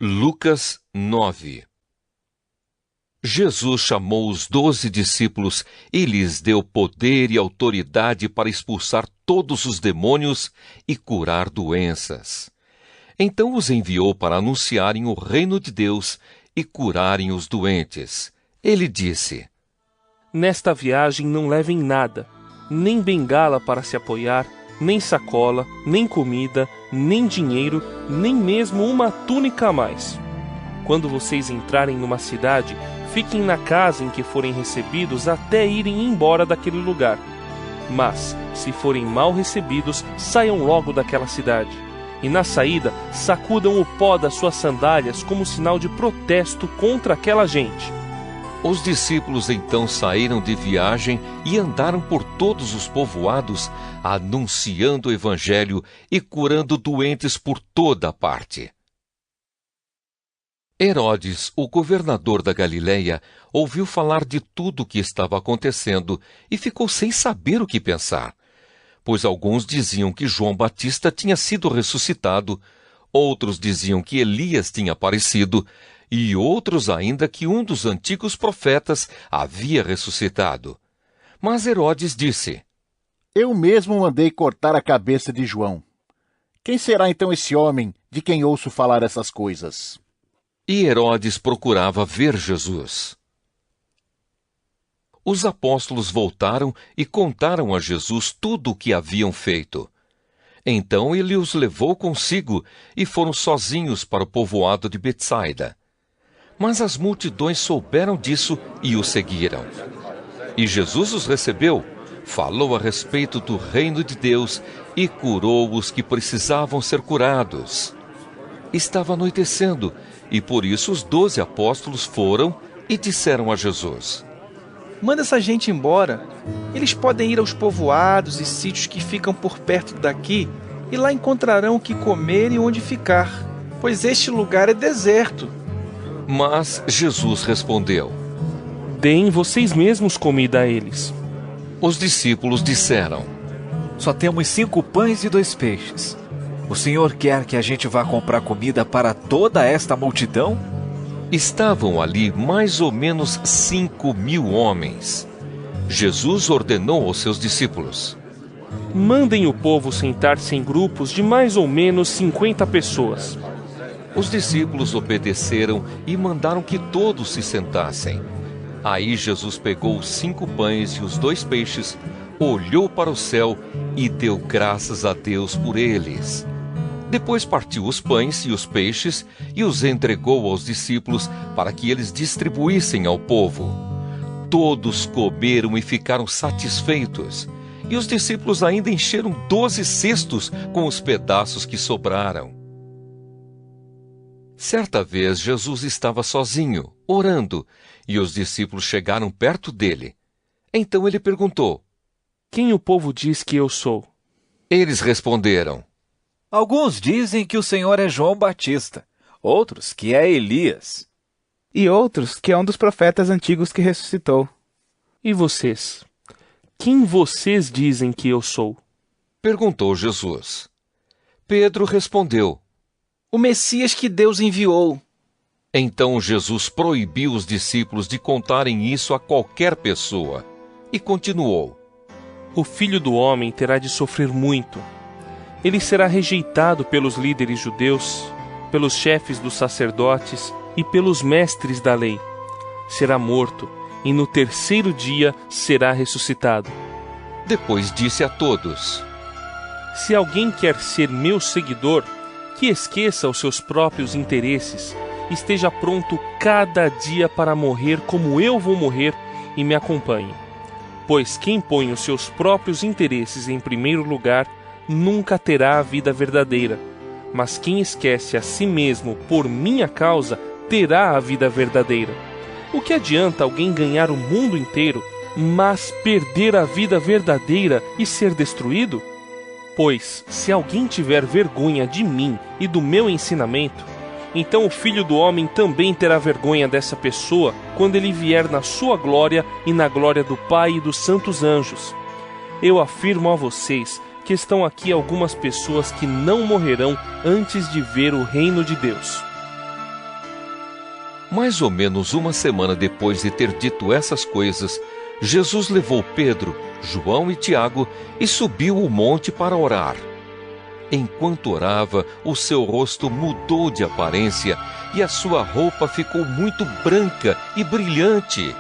Lucas 9. Jesus chamou os 12 discípulos e lhes deu poder e autoridade para expulsar todos os demônios e curar doenças. Então os enviou para anunciarem o reino de Deus e curarem os doentes. Ele disse: Nesta viagem não levem nada, nem bengala para se apoiar, nem sacola, nem comida, nem dinheiro, nem mesmo uma túnica a mais. Quando vocês entrarem numa cidade, fiquem na casa em que forem recebidos até irem embora daquele lugar. Mas, se forem mal recebidos, saiam logo daquela cidade. E na saída, sacudam o pó das suas sandálias como sinal de protesto contra aquela gente. Os discípulos então saíram de viagem e andaram por todos os povoados, anunciando o evangelho e curando doentes por toda a parte. Herodes, o governador da Galileia, ouviu falar de tudo o que estava acontecendo e ficou sem saber o que pensar, pois alguns diziam que João Batista tinha sido ressuscitado, outros diziam que Elias tinha aparecido, e outros ainda que um dos antigos profetas havia ressuscitado. Mas Herodes disse: Eu mesmo mandei cortar a cabeça de João. Quem será então esse homem de quem ouço falar essas coisas? E Herodes procurava ver Jesus. Os apóstolos voltaram e contaram a Jesus tudo o que haviam feito. Então ele os levou consigo e foram sozinhos para o povoado de Betsaida. Mas as multidões souberam disso e o seguiram. E Jesus os recebeu, falou a respeito do reino de Deus e curou os que precisavam ser curados. Estava anoitecendo, e por isso os 12 apóstolos foram e disseram a Jesus: Manda essa gente embora. Eles podem ir aos povoados e sítios que ficam por perto daqui, e lá encontrarão o que comer e onde ficar, pois este lugar é deserto. Mas Jesus respondeu: Deem vocês mesmos comida a eles. Os discípulos disseram: Só temos 5 pães e 2 peixes. O Senhor quer que a gente vá comprar comida para toda esta multidão? Estavam ali mais ou menos 5.000 homens. Jesus ordenou aos seus discípulos: Mandem o povo sentar-se em grupos de mais ou menos 50 pessoas. Os discípulos obedeceram e mandaram que todos se sentassem. Aí Jesus pegou os 5 pães e os 2 peixes, olhou para o céu e deu graças a Deus por eles. Depois partiu os pães e os peixes e os entregou aos discípulos para que eles distribuíssem ao povo. Todos comeram e ficaram satisfeitos. E os discípulos ainda encheram 12 cestos com os pedaços que sobraram. Certa vez Jesus estava sozinho, orando, e os discípulos chegaram perto dele. Então ele perguntou: Quem o povo diz que eu sou? Eles responderam: Alguns dizem que o Senhor é João Batista, outros que é Elias. E outros que é um dos profetas antigos que ressuscitou. E vocês? Quem vocês dizem que eu sou? Perguntou Jesus. Pedro respondeu: O Messias que Deus enviou. Então Jesus proibiu os discípulos de contarem isso a qualquer pessoa e continuou: O Filho do Homem terá de sofrer muito. Ele será rejeitado pelos líderes judeus, pelos chefes dos sacerdotes e pelos mestres da lei. Será morto e no 3º dia será ressuscitado. Depois disse a todos: Se alguém quer ser meu seguidor, que esqueça os seus próprios interesses, esteja pronto cada dia para morrer como eu vou morrer e me acompanhe. Pois quem põe os seus próprios interesses em primeiro lugar nunca terá a vida verdadeira, mas quem esquece a si mesmo por minha causa terá a vida verdadeira. O que adianta alguém ganhar o mundo inteiro, mas perder a vida verdadeira e ser destruído? Pois, se alguém tiver vergonha de mim e do meu ensinamento, então o Filho do Homem também terá vergonha dessa pessoa quando ele vier na sua glória e na glória do Pai e dos santos anjos. Eu afirmo a vocês que estão aqui algumas pessoas que não morrerão antes de ver o reino de Deus. Mais ou menos uma semana depois de ter dito essas coisas, Jesus levou Pedro, João e Tiago e subiu o monte para orar. Enquanto orava, o seu rosto mudou de aparência e a sua roupa ficou muito branca e brilhante.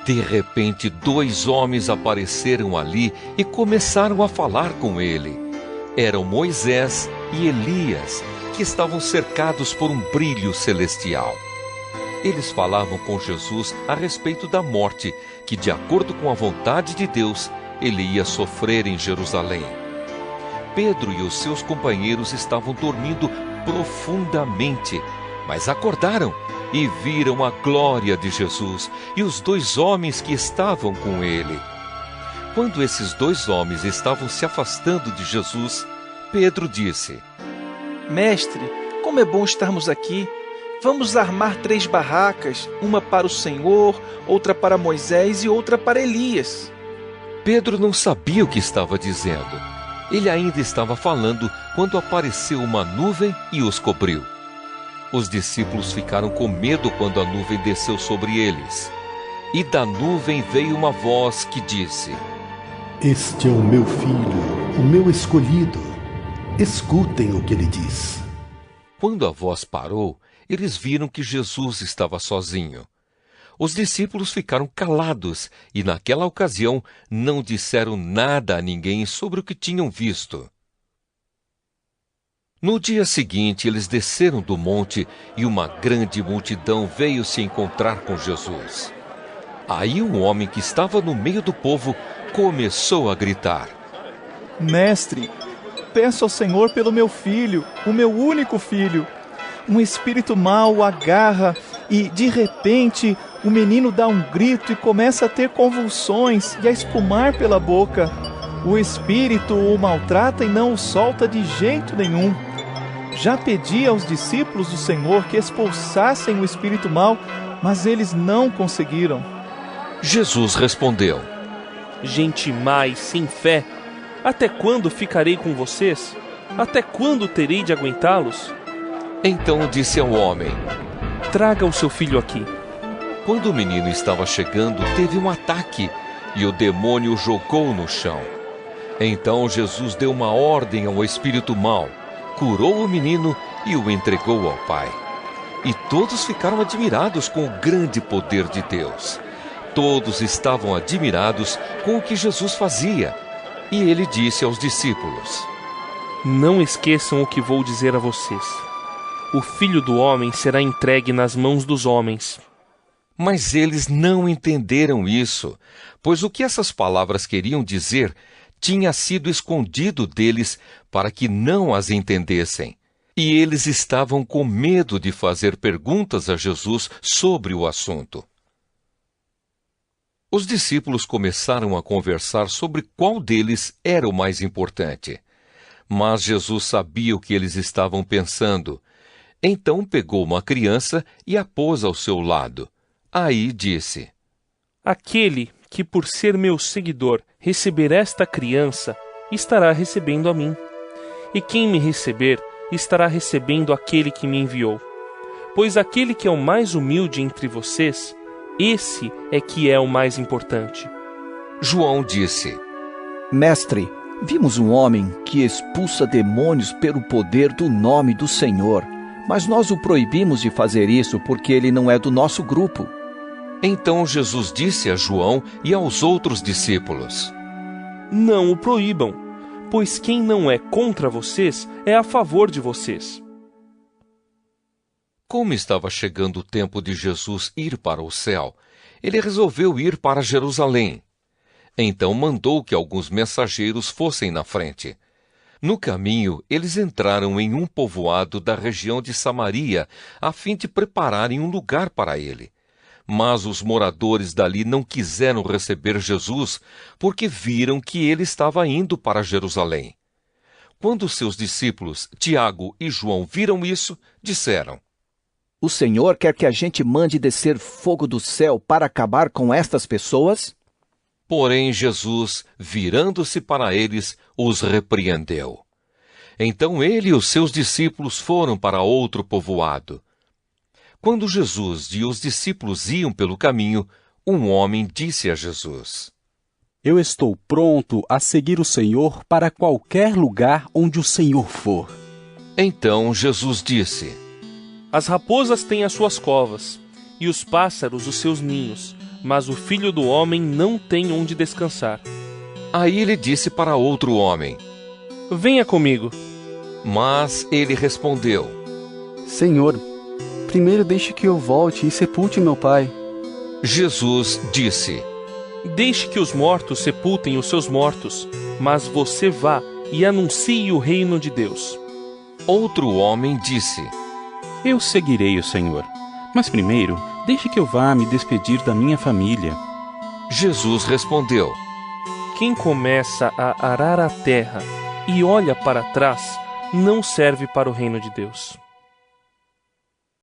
De repente, 2 homens apareceram ali e começaram a falar com ele. Eram Moisés e Elias, que estavam cercados por um brilho celestial. Eles falavam com Jesus a respeito da morte, que, de acordo com a vontade de Deus, ele ia sofrer em Jerusalém. Pedro e os seus companheiros estavam dormindo profundamente, mas acordaram e viram a glória de Jesus e os 2 homens que estavam com ele. Quando esses 2 homens estavam se afastando de Jesus, Pedro disse: Mestre, como é bom estarmos aqui. Vamos armar 3 barracas, uma para o Senhor, outra para Moisés e outra para Elias. Pedro não sabia o que estava dizendo. Ele ainda estava falando quando apareceu uma nuvem e os cobriu. Os discípulos ficaram com medo quando a nuvem desceu sobre eles. E da nuvem veio uma voz que disse: Este é o meu filho, o meu escolhido. Escutem o que ele diz. Quando a voz parou, eles viram que Jesus estava sozinho. Os discípulos ficaram calados e, naquela ocasião, não disseram nada a ninguém sobre o que tinham visto. No dia seguinte, eles desceram do monte e uma grande multidão veio se encontrar com Jesus. Aí um homem que estava no meio do povo começou a gritar: Mestre, peço ao Senhor pelo meu filho, o meu único filho. Um espírito mau o agarra e, de repente, o menino dá um grito e começa a ter convulsões e a espumar pela boca. O espírito o maltrata e não o solta de jeito nenhum. Já pedi aos discípulos do Senhor que expulsassem o espírito mau, mas eles não conseguiram. Jesus respondeu: Gente má e sem fé, até quando ficarei com vocês? Até quando terei de aguentá-los? Então disse ao homem: Traga o seu filho aqui. Quando o menino estava chegando, teve um ataque e o demônio o jogou no chão. Então Jesus deu uma ordem ao espírito mau, curou o menino e o entregou ao pai. E todos ficaram admirados com o grande poder de Deus. Todos estavam admirados com o que Jesus fazia. E ele disse aos discípulos: Não esqueçam o que vou dizer a vocês. O Filho do Homem será entregue nas mãos dos homens. Mas eles não entenderam isso, pois o que essas palavras queriam dizer tinha sido escondido deles para que não as entendessem. E eles estavam com medo de fazer perguntas a Jesus sobre o assunto. Os discípulos começaram a conversar sobre qual deles era o mais importante. Mas Jesus sabia o que eles estavam pensando. Então pegou uma criança e a pôs ao seu lado. Aí disse: Aquele que, por ser meu seguidor, receber esta criança, estará recebendo a mim. E quem me receber, estará recebendo aquele que me enviou. Pois aquele que é o mais humilde entre vocês, esse é que é o mais importante. João disse: Mestre, vimos um homem que expulsa demônios pelo poder do nome do Senhor, mas nós o proibimos de fazer isso porque ele não é do nosso grupo. Então Jesus disse a João e aos outros discípulos: Não o proíbam, pois quem não é contra vocês é a favor de vocês. Como estava chegando o tempo de Jesus ir para o céu, ele resolveu ir para Jerusalém. Então mandou que alguns mensageiros fossem na frente. No caminho, eles entraram em um povoado da região de Samaria, a fim de prepararem um lugar para ele. Mas os moradores dali não quiseram receber Jesus, porque viram que ele estava indo para Jerusalém. Quando seus discípulos, Tiago e João, viram isso, disseram: O Senhor quer que a gente mande descer fogo do céu para acabar com estas pessoas? Porém, Jesus, virando-se para eles, os repreendeu. Então ele e os seus discípulos foram para outro povoado. Quando Jesus e os discípulos iam pelo caminho, um homem disse a Jesus: Eu estou pronto a seguir o Senhor para qualquer lugar onde o Senhor for. Então Jesus disse: As raposas têm as suas covas, e os pássaros os seus ninhos, mas o Filho do Homem não tem onde descansar. Aí ele disse para outro homem: Venha comigo. Mas ele respondeu: Senhor, primeiro deixe que eu volte e sepulte meu pai. Jesus disse: Deixe que os mortos sepultem os seus mortos, mas você vá e anuncie o reino de Deus. Outro homem disse: Eu seguirei o Senhor, mas primeiro deixe que eu vá me despedir da minha família. Jesus respondeu: Quem começa a arar a terra e olha para trás, não serve para o reino de Deus.